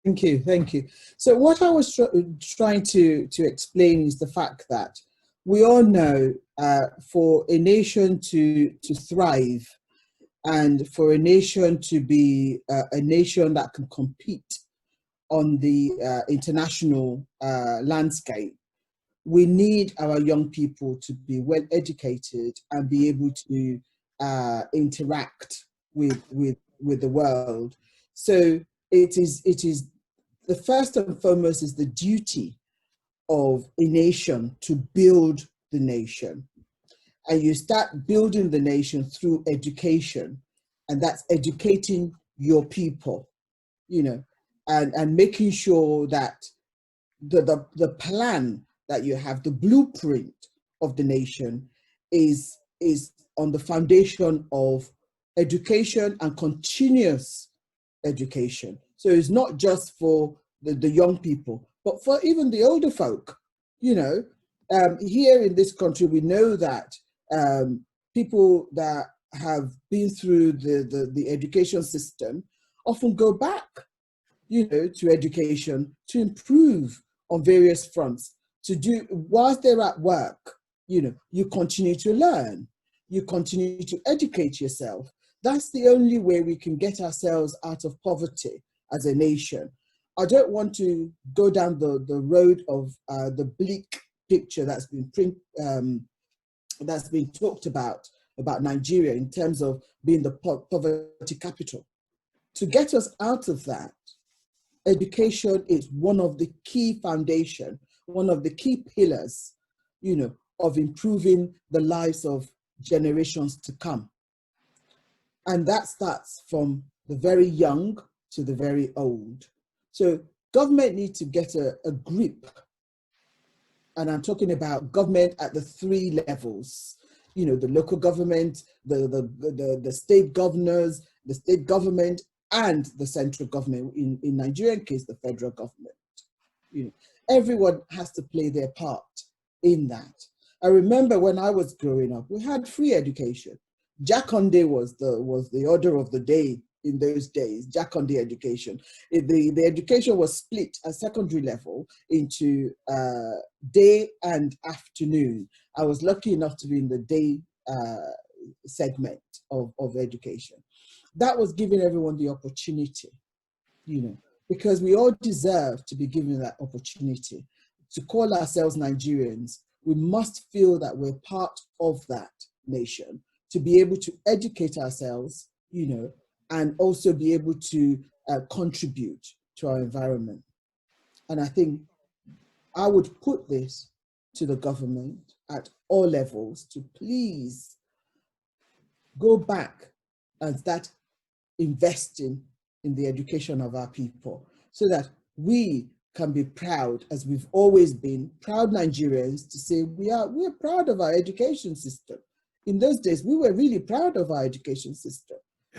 Thank you, thank you. So what I was trying to explain is the fact that we all know for a nation to thrive and for a nation to be a nation that can compete on the international landscape, we need our young people to be well educated and be able to interact with the world. So it is the first and foremost is the duty of a nation to build the nation. And you start building the nation through education, and that's educating your people, you know, and making sure that the plan that you have, the blueprint of the nation is on the foundation of education and continuous education. So it's not just for the young people, but for even the older folk. You know, here in this country, we know that people that have been through the education system often go back, you know, to education to improve on various fronts. To do whilst they're at work, you know, you continue to learn, you continue to educate yourself. That's the only way we can get ourselves out of poverty as a nation. I don't want to go down the road of the bleak picture that's been talked about Nigeria in terms of being the poverty capital. To get us out of that, education is one of the key foundation, one of the key pillars, you know, of improving the lives of generations to come. And that starts from the very young to the very old. So government needs to get a grip. And I'm talking about government at the three levels, you know, the local government, the state governors, the state government, and the central government, in Nigerian case, the federal government. You know, everyone has to play their part in that. I remember when I was growing up, we had free education. Jaconde was the order of the day in those days, Jaconde education. The education was split at secondary level into day and afternoon. I was lucky enough to be in the day segment of education. That was giving everyone the opportunity, you know, because we all deserve to be given that opportunity. To call ourselves Nigerians, we must feel that we're part of that nation, to be able to educate ourselves, you know, and also be able to contribute to our environment. And I think I would put this to the government at all levels to please go back and start investing in the education of our people so that we can be proud, as we've always been, proud Nigerians, to say we're proud of our education system. In those days, we were really proud of our education system.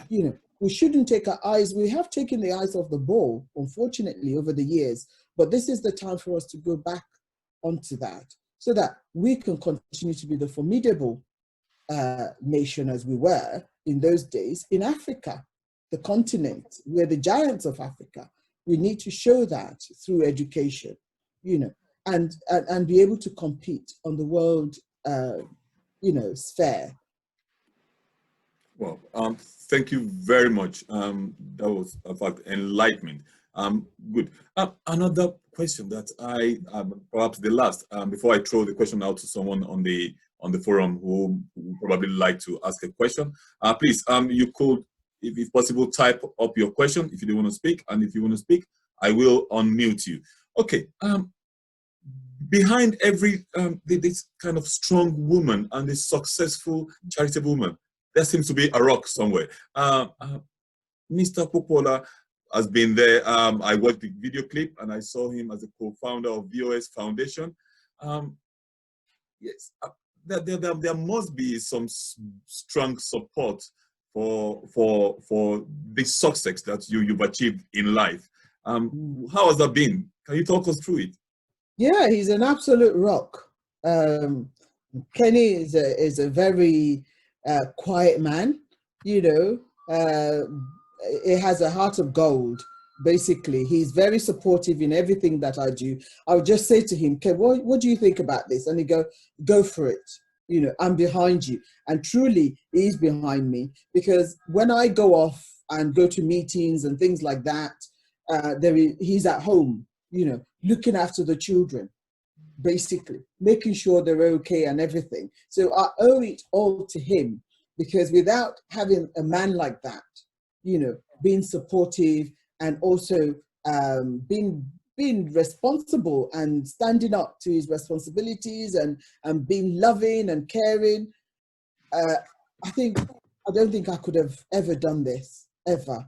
You know, we shouldn't take our eyes, we have taken the eyes off the ball, unfortunately, over the years, but this is the time for us to go back onto that so that we can continue to be the formidable nation as we were in those days in Africa, the continent. We're the giants of Africa. We need to show that through education, you know, and be able to compete on the world, you know, sphere. Well, thank you very much. That was, in fact, enlightenment. Good. Another question that I, perhaps the last, before I throw the question out to someone on the forum who would probably like to ask a question. Please, you could, if possible, type up your question if you don't want to speak, and if you want to speak, I will unmute you. Okay. Behind every this kind of strong woman and this successful charitable woman, there seems to be a rock somewhere. Mr. Popoola has been there. I watched the video clip and I saw him as a co-founder of VOS Foundation. Yes, there must be some strong support for the success that you've achieved in life. How has that been? Can you talk us through it? Yeah, he's an absolute rock. Kenny is a very quiet man, you know. He has a heart of gold, Basically, he's very supportive in everything that I do. I would just say to him, okay, what do you think about this? And he go for it. You know, I'm behind you. And truly, he's behind me, because when I go off and go to meetings and things like that, he's at home, you know, looking after the children, basically, making sure they're okay and everything. So I owe it all to him, because without having a man like that, you know, being supportive and also being responsible and standing up to his responsibilities and being loving and caring, I don't think I could have ever done this, ever.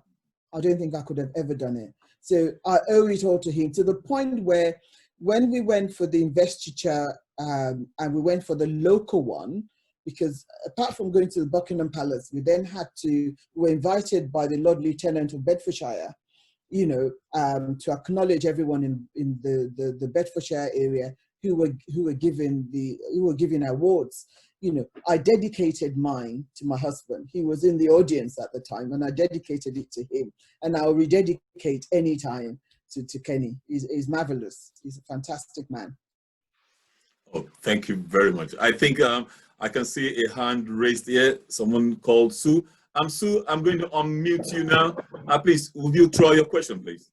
I don't think I could have ever done it. So I owe it all to him, to the point where when we went for the investiture and we went for the local one, because apart from going to the Buckingham Palace, we then we were invited by the Lord Lieutenant of Bedfordshire, you know, to acknowledge everyone in the Bedfordshire area who were giving awards. You know, I dedicated mine to my husband. He was in the audience at the time, and I dedicated it to him. And I'll rededicate any time to Kenny. He's marvelous. He's a fantastic man. Oh, thank you very much. I think I can see a hand raised here. Someone called Sue. Sue, I'm going to unmute you now. Please, will you throw your question, please?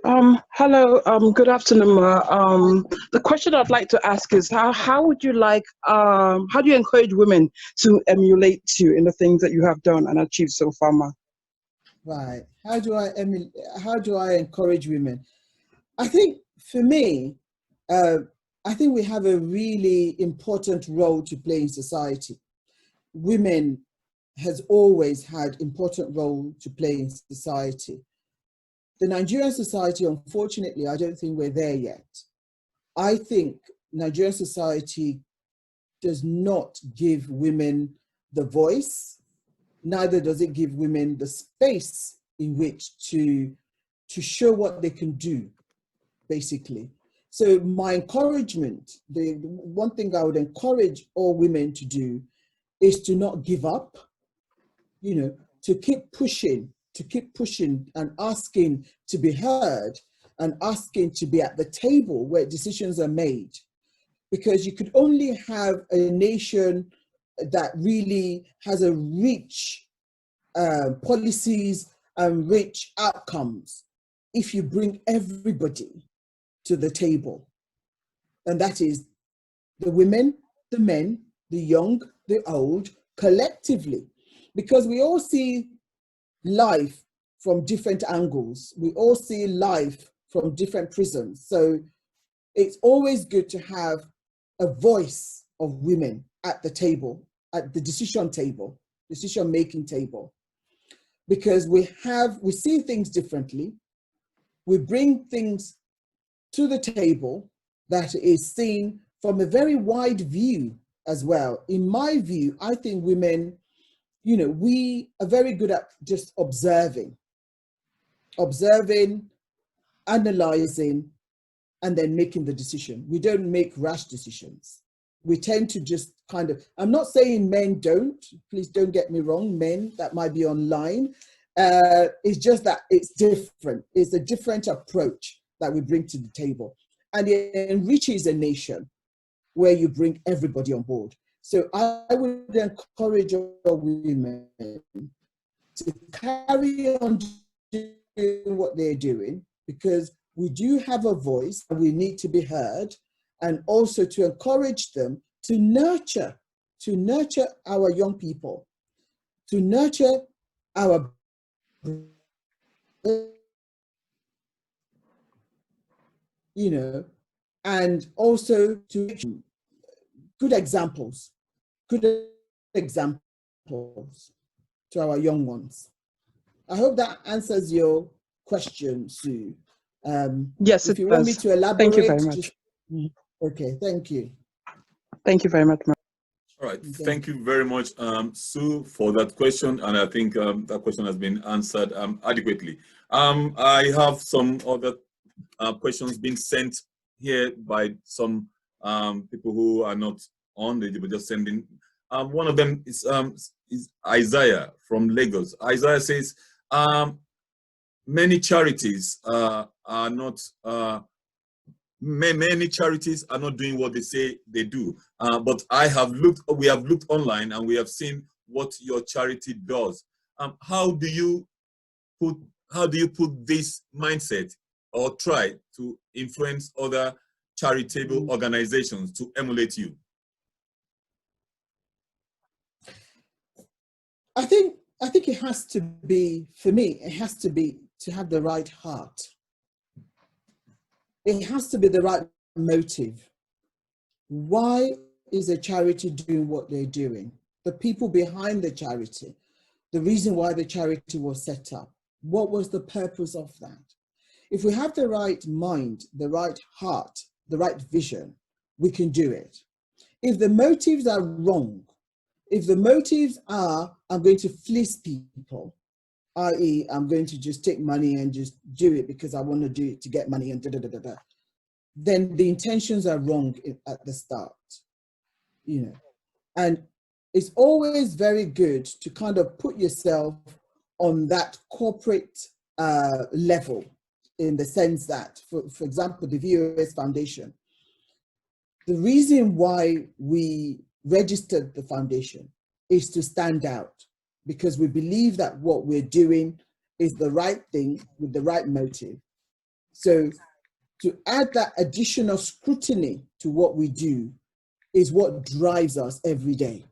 Hello, good afternoon, Ma. The question I'd like to ask is how would you like, how do you encourage women to emulate you in the things that you have done and achieved so far, Ma? Right. How do I encourage women? I think for me, I think we have a really important role to play in society. Women has always had important role to play in society. The Nigerian society, unfortunately, I don't think we're there yet. I think Nigerian society does not give women the voice, neither does it give women the space in which to show what they can do, basically. So my encouragement, the one thing I would encourage all women to do is to not give up, you know, to keep pushing and asking to be heard and asking to be at the table where decisions are made. Because you could only have a nation that really has a rich policies and rich outcomes if you bring everybody to the table. And that is the women, the men, the young, the old, collectively. Because we all see life from different angles. We all see life from different prisms. So it's always good to have a voice of women at the table, at the decision-making table. Because we see things differently. We bring things to the table that is seen from a very wide view as well. In my view, I think women, you know, we are very good at just observing, analyzing, and then making the decision. We don't make rash decisions. We tend to just kind of, I'm not saying men don't, please don't get me wrong, men that might be online. It's just that it's different. It's a different approach that we bring to the table. And it enriches a nation where you bring everybody on board. So I would encourage all women to carry on doing what they're doing, because we do have a voice and we need to be heard, and also to encourage them to nurture our young people, to nurture our you know, and also to good examples to our young ones. I hope that answers your question, Sue. Yes, if you want me to elaborate, thank you very much. Okay, thank you. Thank you very much, ma'am. All right, thank you very much, Sue, for that question, and I think that question has been answered adequately. I have some other questions being sent here by some people who are not on, they were just sending. One of them is Isaiah from Lagos. Isaiah says, many charities are not many charities are not doing what they say they do. But we have looked online and we have seen what your charity does. How do you put this mindset or try to influence other charitable organizations to emulate you? I think it has to be, for me, it has to be to have the right heart. It has to be the right motive. Why is a charity doing what they're doing? The people behind the charity, the reason why the charity was set up. What was the purpose of that? If we have the right mind, the right heart, the right vision, we can do it. If the motives are wrong, if the motives are, I'm going to fleece people, i.e., I'm going to just take money and just do it because I want to do it to get money and then the intentions are wrong at the start, you know. And it's always very good to kind of put yourself on that corporate level, in the sense that, for example, the VOS Foundation, the reason why we registered the foundation is to stand out, because we believe that what we're doing is the right thing with the right motive. So to add that additional scrutiny to what we do is what drives us every day,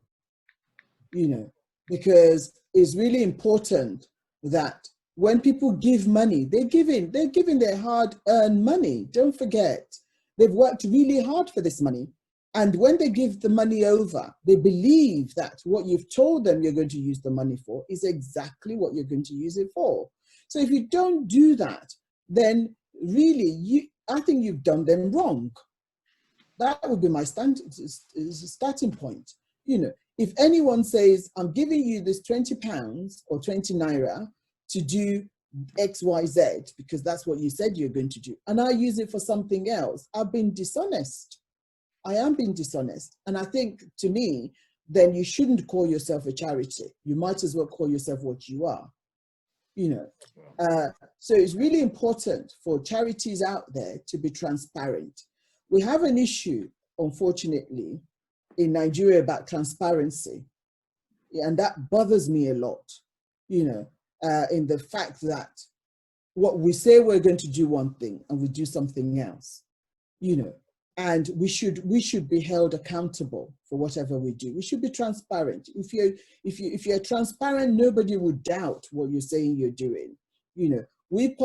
you know, because it's really important that when people give money, they're giving their hard-earned money. Don't forget, they've worked really hard for this money. And when they give the money over, they believe that what you've told them you're going to use the money for is exactly what you're going to use it for. So if you don't do that, then really, I think you've done them wrong. That would be my starting point. You know, if anyone says, I'm giving you this £20 or 20 naira to do X, Y, Z, because that's what you said you're going to do, and I use it for something else, I've been dishonest. I am being dishonest. And I think, to me, then you shouldn't call yourself a charity. You might as well call yourself what you are, you know. So it's really important for charities out there to be transparent. We have an issue, unfortunately, in Nigeria about transparency. And that bothers me a lot, you know, in the fact that what we say we're going to do one thing and we do something else, you know, and we should be held accountable for whatever we do. We should be transparent. If you're transparent, nobody would doubt what you're saying you're doing. You know, we've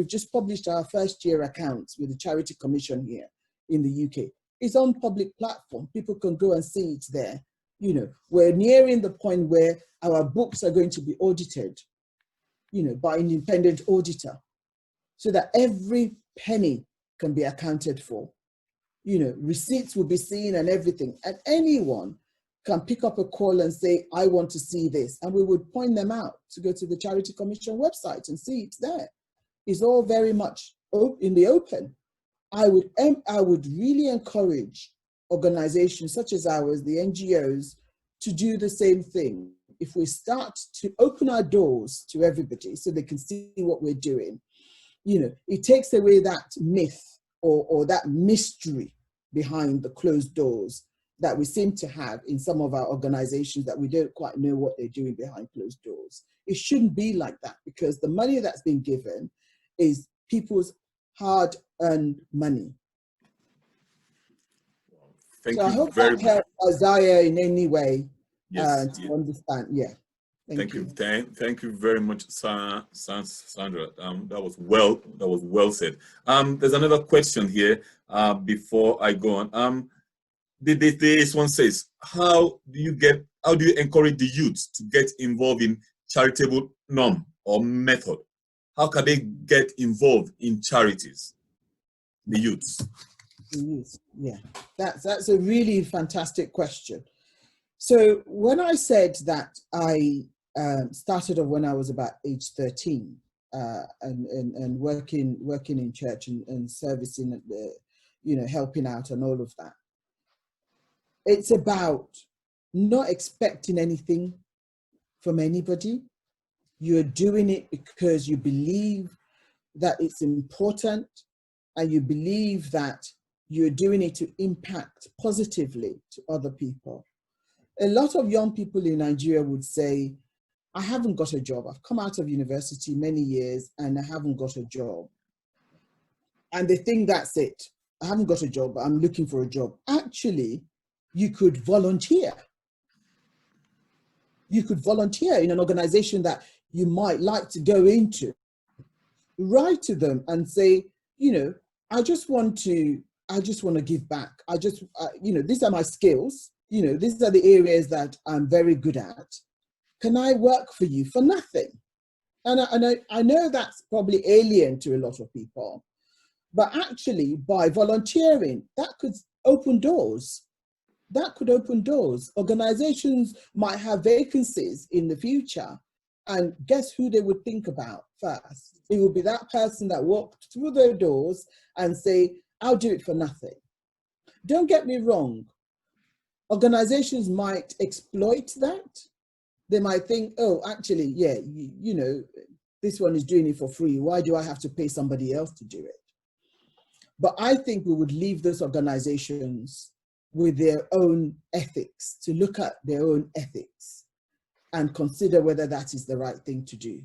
just published our first year accounts with the Charity Commission here in the UK. It's on public platform. People can go and see it there. You know, we're nearing the point where our books are going to be audited, you know, by an independent auditor, so that every penny can be accounted for. You know, receipts will be seen and everything. And anyone can pick up a call and say, I want to see this. And we would point them out to go to the Charity Commission website and see it's there. It's all very much in the open. I would really encourage organizations such as ours, the NGOs, to do the same thing. If we start to open our doors to everybody so they can see what we're doing, you know, it takes away that myth or that mystery behind the closed doors that we seem to have in some of our organizations, that we don't quite know what they're doing behind closed doors. It shouldn't be like that, because the money that's been given is people's hard-earned money. Thank so you I hope very that helps Isaiah in any way to understand. Yeah. Thank you. Thank you very much, Sandra. That was well said. There's another question here before I go on. This one says, how do you encourage the youth to get involved in charitable norm or method? How can they get involved in charities? The youths. Yeah, that's a really fantastic question. So when I said that I started off when I was about age 13 and working in church and servicing at the, you know, helping out and all of that, it's about not expecting anything from anybody. You're doing it because you believe that it's important and you believe that you're doing it to impact positively to other people. A lot of young people in Nigeria would say, I haven't got a job. I've come out of university many years and I haven't got a job. And they think that's it. I haven't got a job, I'm looking for a job. Actually, you could volunteer. You could volunteer in an organization that you might like to go into. Write to them and say, you know, I just want to give back. You know, these are my skills. You know, these are the areas that I'm very good at. Can I work for you for nothing? And I know that's probably alien to a lot of people, but actually by volunteering, that could open doors. That could open doors. Organizations might have vacancies in the future, and guess who they would think about first? It would be that person that walked through their doors and say, I'll do it for nothing. Don't get me wrong. Organizations might exploit that. They might think, oh, actually, yeah, you know, this one is doing it for free. Why do I have to pay somebody else to do it? But I think we would leave those organizations with their own ethics, to look at their own ethics and consider whether that is the right thing to do.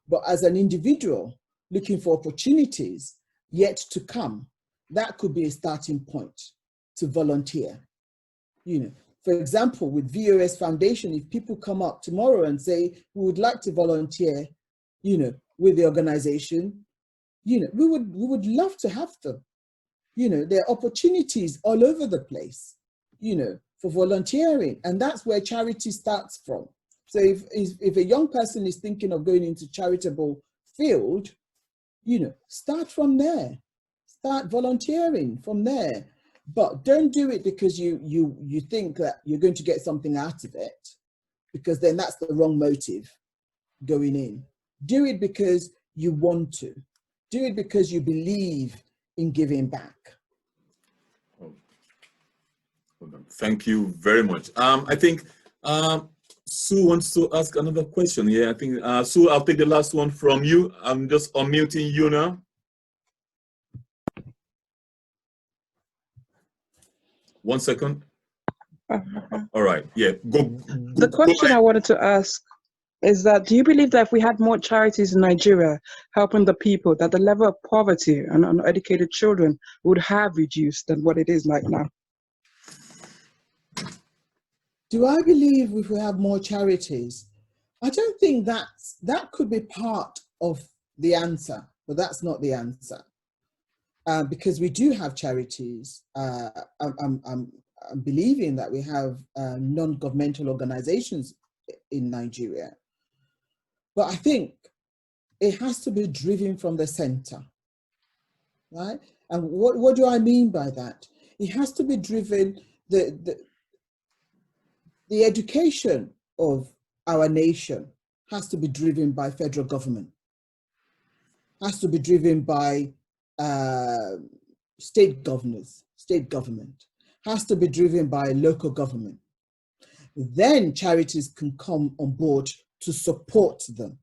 But as an individual looking for opportunities yet to come, that could be a starting point to volunteer. You know, for example, with VOS Foundation, if people come up tomorrow and say, we would like to volunteer, you know, with the organization, you know, we would love to have them. You know, there are opportunities all over the place, you know, for volunteering. And that's where charity starts from. So if a young person is thinking of going into charitable field, you know, start from there. Start volunteering from there. But don't do it because you think that you're going to get something out of it, because then that's the wrong motive going in. Do it because you want to. Do it because you believe in giving back. Thank you very much. I think Sue wants to ask another question. Yeah, I think Sue, I'll take the last one from you. I'm just unmuting you now. One second. All right. Yeah. The question I wanted to ask is that, do you believe that if we had more charities in Nigeria helping the people, that the level of poverty and uneducated children would have reduced than what it is like now? Do I believe if we have more charities? I don't think that could be part of the answer, but that's not the answer. Because we do have charities. I'm believing that we have non-governmental organizations in Nigeria. But I think it has to be driven from the center, right? And what do I mean by that? It has to be driven, the education of our nation has to be driven by federal government, has to be driven by state governors, state government, has to be driven by local government. Then charities can come on board to support them.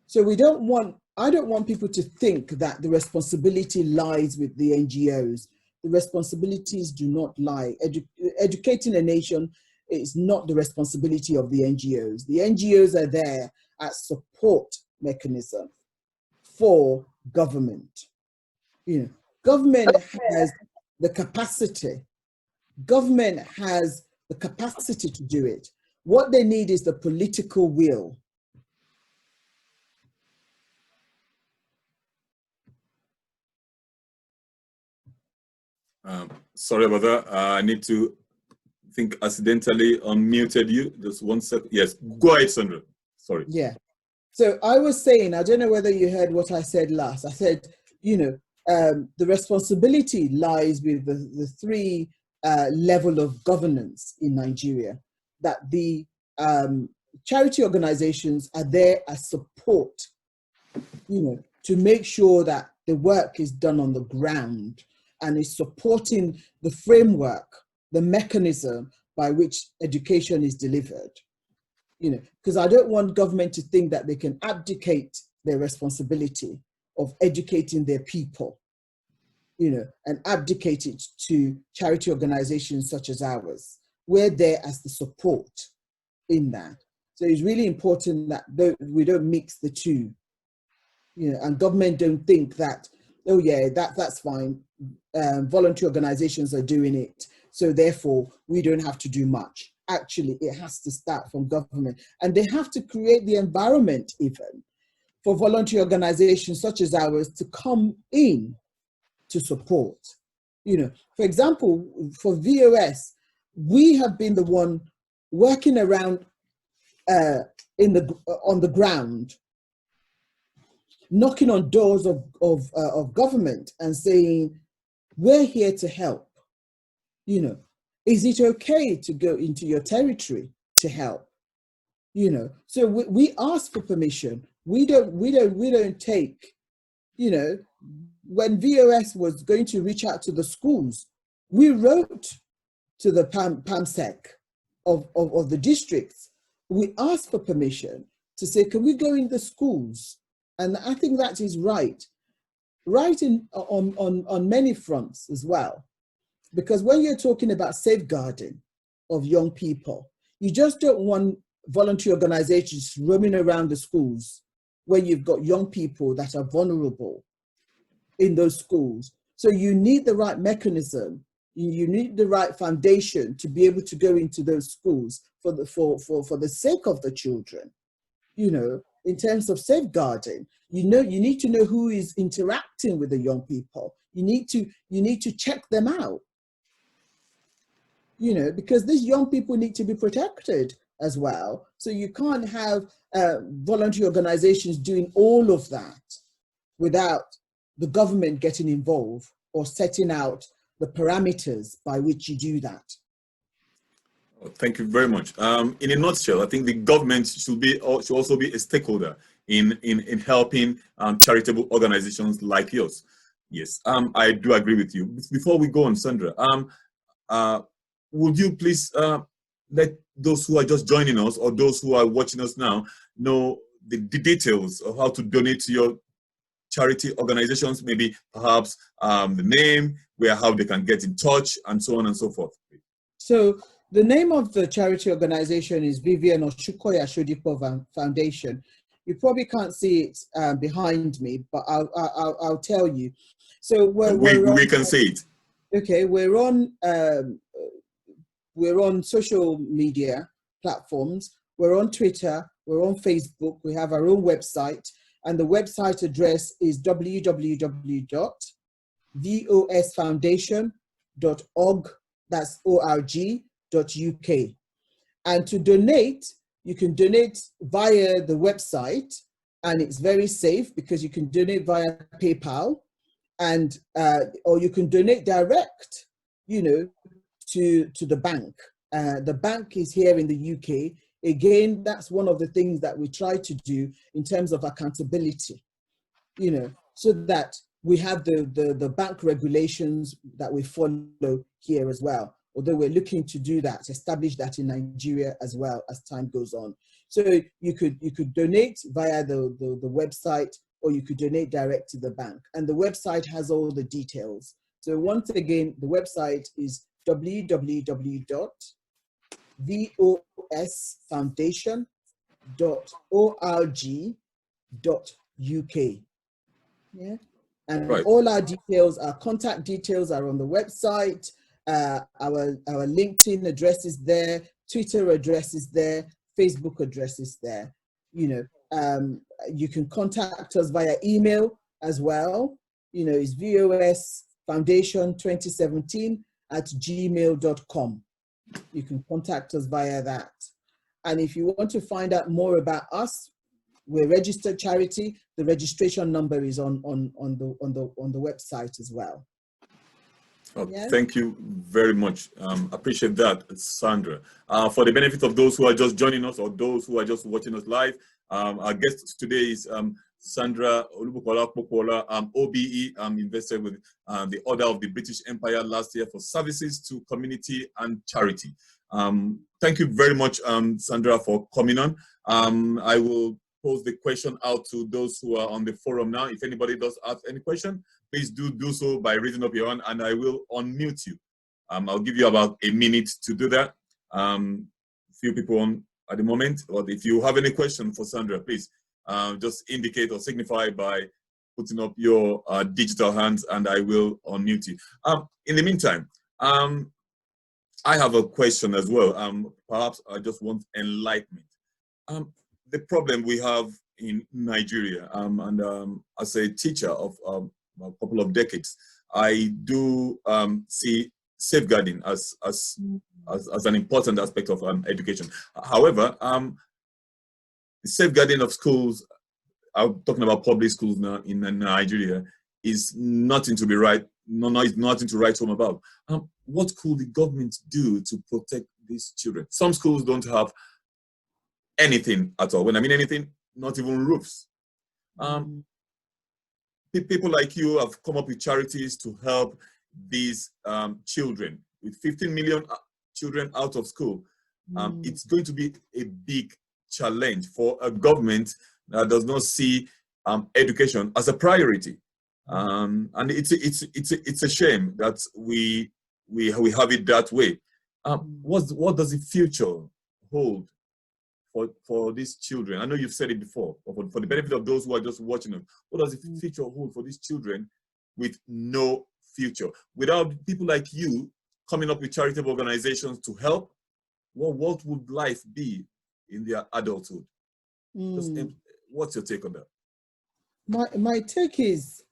So I don't want people to think that the responsibility lies with the NGOs. The responsibilities do not lie. Educating a nation is not the responsibility of the NGOs. The NGOs are there as support mechanism for government. You know, government has the capacity. Government has the capacity to do it. What they need is the political will. Sorry about that. I need to think accidentally unmuted you. Just 1 second. Yes, go ahead, Sandra. Sorry. Yeah. So I was saying, I don't know whether you heard what I said last. I said, you know, the responsibility lies with the three level of governance in Nigeria, that the charity organizations are there as support, you know, to make sure that the work is done on the ground and is supporting the framework, the mechanism by which education is delivered. You know, because I don't want government to think that they can abdicate their responsibility of educating their people, and abdicate it to charity organizations such as ours. We're there as the support in that. So it's really important that we don't mix the two, and government don't think that, oh yeah, that's fine. Voluntary organizations are doing it, so therefore we don't have to do much. Actually, it has to start from government, and they have to create the environment even for voluntary organizations such as ours to come in to support. For example, for VOS, we have been the one working around on the ground, knocking on doors of government and saying, we're here to help. Is it okay to go into your territory to help? So we ask for permission. We don't take, when VOS was going to reach out to the schools, we wrote to the PAMSEC of the districts. We asked for permission to say, can we go in the schools? And I think that is right on many fronts as well. Because when you're talking about safeguarding of young people, you just don't want voluntary organizations roaming around the schools where you've got young people that are vulnerable in those schools. So you need the right mechanism, you need the right foundation to be able to go into those schools for the sake of the children. In terms of safeguarding, you need to know who is interacting with the young people. You need to check them out. Because these young people need to be protected as well. So you can't have voluntary organizations doing all of that without the government getting involved or setting out the parameters by which you do that. Thank you very much. In a nutshell, I think the government should also be a stakeholder in helping charitable organizations like yours. Yes, I do agree with you. Before we go on, Sandra, would you please let those who are just joining us or those who are watching us now know the details of how to donate to your charity organizations, maybe perhaps the name, how they can get in touch, and so on and so forth. So the name of the charity organization is Vivian Oshukoya Shodipo Foundation. You probably can't see it behind me, but I'll tell you. So we can see it. Okay, we're on social media platforms. We're on Twitter. We're on Facebook. We have our own website. And the website address is www.vosfoundation.org, that's org.uk. And to donate, you can donate via the website, and it's very safe because you can donate via PayPal, and or you can donate direct, to the bank. The bank is here in the UK. Again, that's one of the things that we try to do in terms of accountability, so that we have the bank regulations that we follow here as well. Although we're looking to do that, establish that in Nigeria as well as time goes on. So you could donate via the website, or you could donate direct to the bank. And the website has all the details. So once again, the website is www.vosfoundation.org.uk. Yeah, and right. All our details, our contact details are on the website. Our LinkedIn address is there, Twitter address is there, Facebook address is there. You can contact us via email as well. It's vosfoundation2017@gmail.com. You can contact us via that. And if you want to find out more about us, we're registered charity. The registration number is on the website as well. Oh, yeah. Thank you very much. Appreciate that, Sandra. For the benefit of those who are just joining us or those who are just watching us live, our guest today is Sandra Popoola, OBE, invested with the Order of the British Empire last year for services to community and charity. Thank you very much, Sandra, for coming on. I will pose the question out to those who are on the forum now. If anybody does ask any question, please do so by raising up your hand, and I will unmute you. I'll give you about a minute to do that. Few people on at the moment, but if you have any question for Sandra, please just indicate or signify by putting up your digital hands, and I will unmute you. In the meantime, I have a question as well. Perhaps I just want enlightenment. The problem we have in Nigeria, and as a teacher of a couple of decades, I do see safeguarding as an important aspect of education. However, the safeguarding of schools, I'm talking about public schools now in Nigeria, is nothing to be nothing to write home about. What could the government do to protect these children? Some schools don't have anything at all. When I mean anything, not even roofs. People like you have come up with charities to help these children. With 15 million children out of school, it's going to be a big challenge for a government that does not see education as a priority. And it's a shame that we have it that way. What does the future hold for these children? I know you've said it before, but for the benefit of those who are just watching them, what does the future hold for these children with no future? Without people like you coming up with charitable organizations to help, what would life be in their adulthood? What's your take on that? My take is,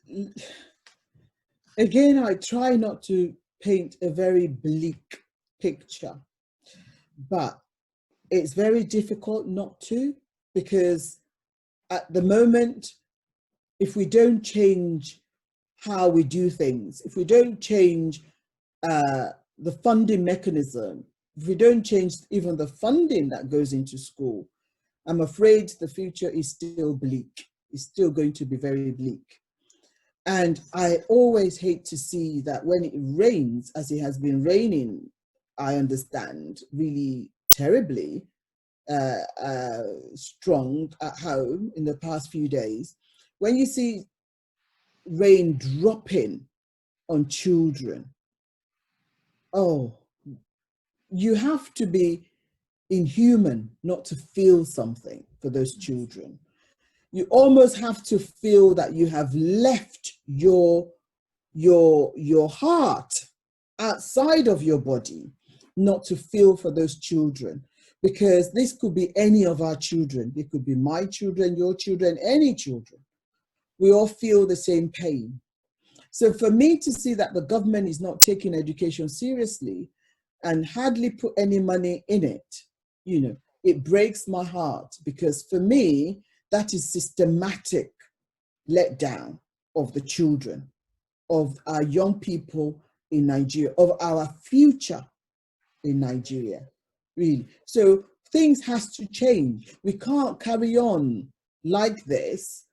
again, I try not to paint a very bleak picture, but it's very difficult not to, because at the moment, if we don't change how we do things, if we don't change the funding mechanism, if we don't change even the funding that goes into school, I'm afraid the future is still bleak. It's still going to be very bleak. And I always hate to see that when it rains, as it has been raining, I understand, really terribly strong at home in the past few days, when you see rain dropping on children, oh, you have to be inhuman not to feel something for those children. You almost have to feel that you have left your heart outside of your body not to feel for those children, because this could be any of our children. It could be my children, your children, any children. We all feel the same pain. So for me to see that the government is not taking education seriously and hardly put any money in it, you know, it breaks my heart, because for me, that is systematic letdown of the children, of our young people in Nigeria, of our future in Nigeria, really. So things has to change. We can't carry on like this,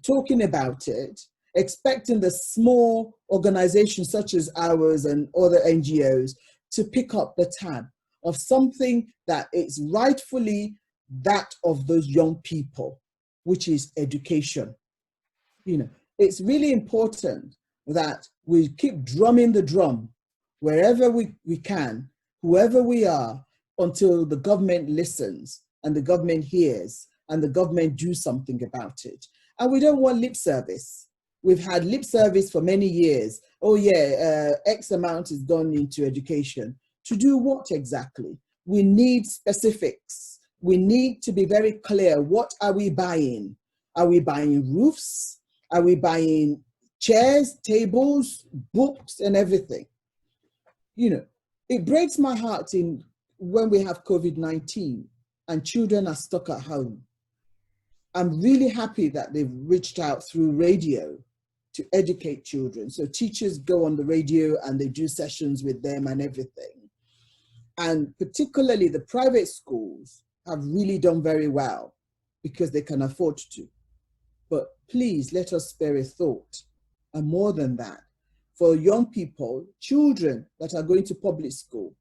talking about it, expecting the small organizations such as ours and other NGOs to pick up the tab of something that is rightfully that of those young people, which is education. You know, it's really important that we keep drumming the drum wherever we can, whoever we are, until the government listens and the government hears and the government do something about it. And we don't want lip service. We've had lip service for many years. Oh yeah, X amount is gone into education. To do what exactly? We need specifics. We need to be very clear. What are we buying? Are we buying roofs? Are we buying chairs, tables, books, and everything? You know, it breaks my heart when we have COVID-19 and children are stuck at home. I'm really happy that they've reached out through radio to educate children. So teachers go on the radio and they do sessions with them and everything. And particularly the private schools have really done very well because they can afford to. But please let us spare a thought. And more than that, for young people, children that are going to public school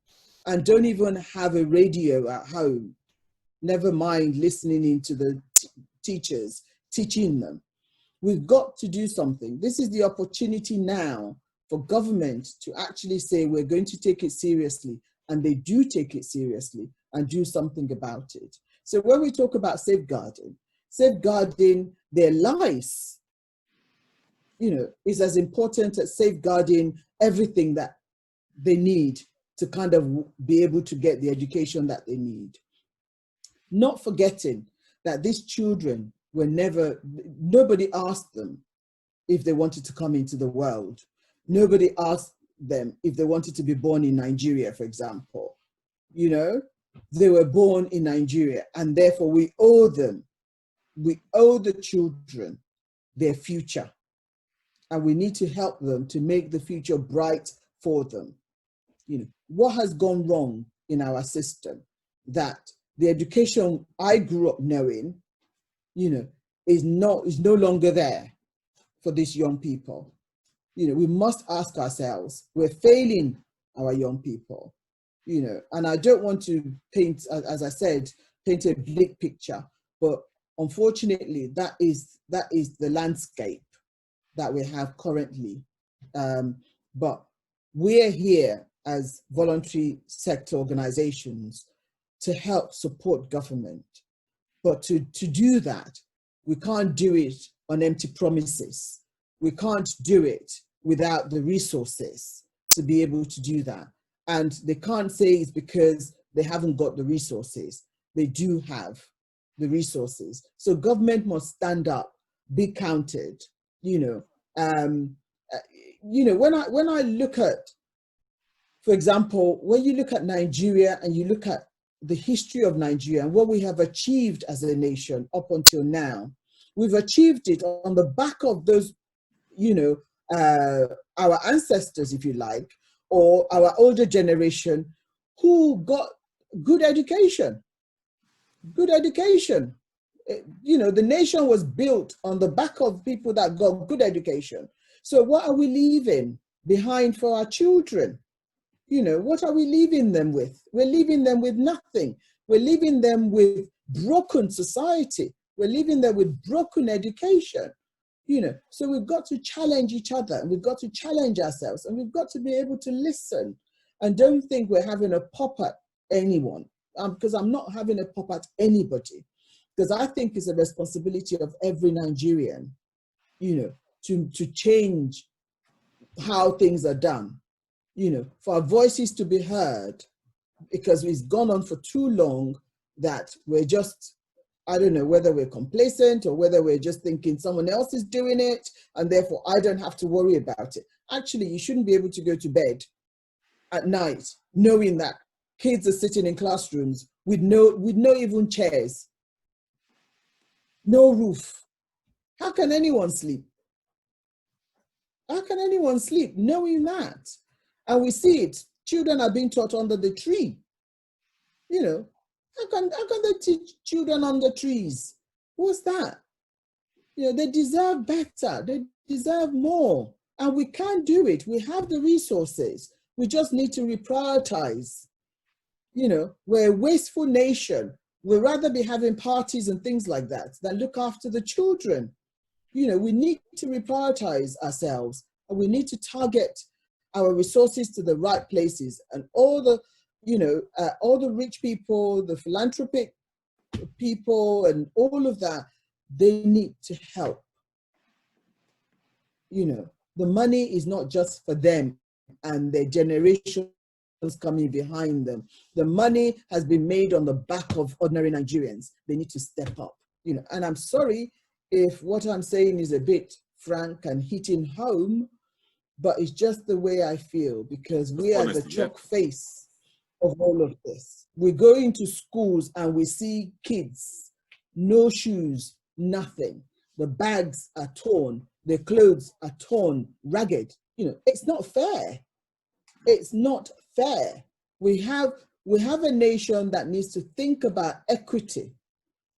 and don't even have a radio at home, never mind listening into the teachers teaching them. We've got to do something. This is the opportunity now for government to actually say we're going to take it seriously, and they do take it seriously and do something about it. So when we talk about safeguarding their lives, is as important as safeguarding everything that they need to kind of be able to get the education that they need. Not forgetting that these children were nobody asked them if they wanted to come into the world. Nobody asked them if they wanted to be born in Nigeria, for example. They were born in Nigeria, and therefore we owe the children their future. And we need to help them to make the future bright for them. What has gone wrong in our system that the education I grew up knowing, is no longer there for these young people. We must ask ourselves, we're failing our young people, and I don't want to paint, as I said, paint a bleak picture, but unfortunately that is the landscape that we have currently. But we're here as voluntary sector organizations to help support government. But to do that, we can't do it on empty promises. We can't do it without the resources to be able to do that. And they can't say it's because they haven't got the resources. They do have the resources. So government must stand up, be counted. When I look at, for example, when you look at Nigeria and you look at the history of Nigeria and what we have achieved as a nation up until now, we've achieved it on the back of those, our ancestors, if you like, or our older generation who got good education. Good education. The nation was built on the back of people that got good education. So what are we leaving behind for our children? What are we leaving them with? We're leaving them with nothing. We're leaving them with broken society. We're leaving them with broken education. So we've got to challenge each other, and we've got to challenge ourselves, and we've got to be able to listen and don't think we're having a pop at anyone, because I'm not having a pop at anybody, because I think it's a responsibility of every Nigerian, to change how things are done, for our voices to be heard, because it's gone on for too long that we're just, I don't know whether we're complacent or whether we're just thinking someone else is doing it and therefore I don't have to worry about it. Actually, you shouldn't be able to go to bed at night knowing that kids are sitting in classrooms with no even chairs, no roof. How can anyone sleep? How can anyone sleep knowing that? And we see it. Children are being taught under the tree. How can they teach children under trees? What's that? They deserve better. They deserve more. And we can do it. We have the resources. We just need to reprioritize. We're a wasteful nation. We'd rather be having parties and things like that than look after the children. We need to reprioritize ourselves, and we need to target our resources to the right places. And all the rich people, the philanthropic people, and all of that, they need to help. The money is not just for them and their generations coming behind them. The money has been made on the back of ordinary Nigerians. They need to step up. And I'm sorry if what I'm saying is a bit frank and hitting home, but it's just the way I feel, because we are the chalk face of all of this. We go into schools and we see kids, no shoes, nothing. The bags are torn, their clothes are torn, ragged. It's not fair. It's not fair. We have a nation that needs to think about equity,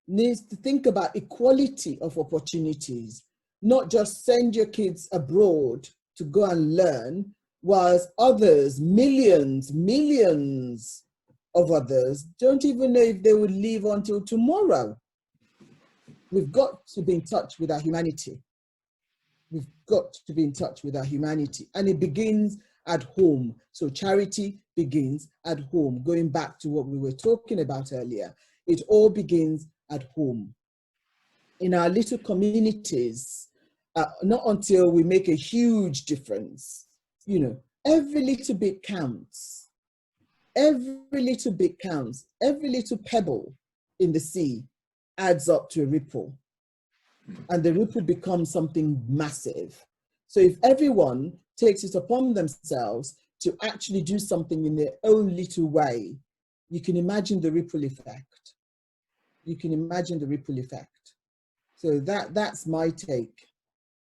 needs to think about equality of opportunities, not just send your kids abroad to go and learn, whilst others, millions of others, don't even know if they would leave until tomorrow. we've got to be in touch with our humanity. We've got to be in touch with our humanity. And it begins at home. So charity begins at home. Going back to what we were talking about earlier, it all begins at home. In our little communities, not until we make a huge difference. You know, every little bit counts. Every little bit counts. Every little pebble in the sea adds up to a ripple. And the ripple becomes something massive. So if everyone takes it upon themselves to actually do something in their own little way, you can imagine the ripple effect. You can imagine the ripple effect. So that's my take.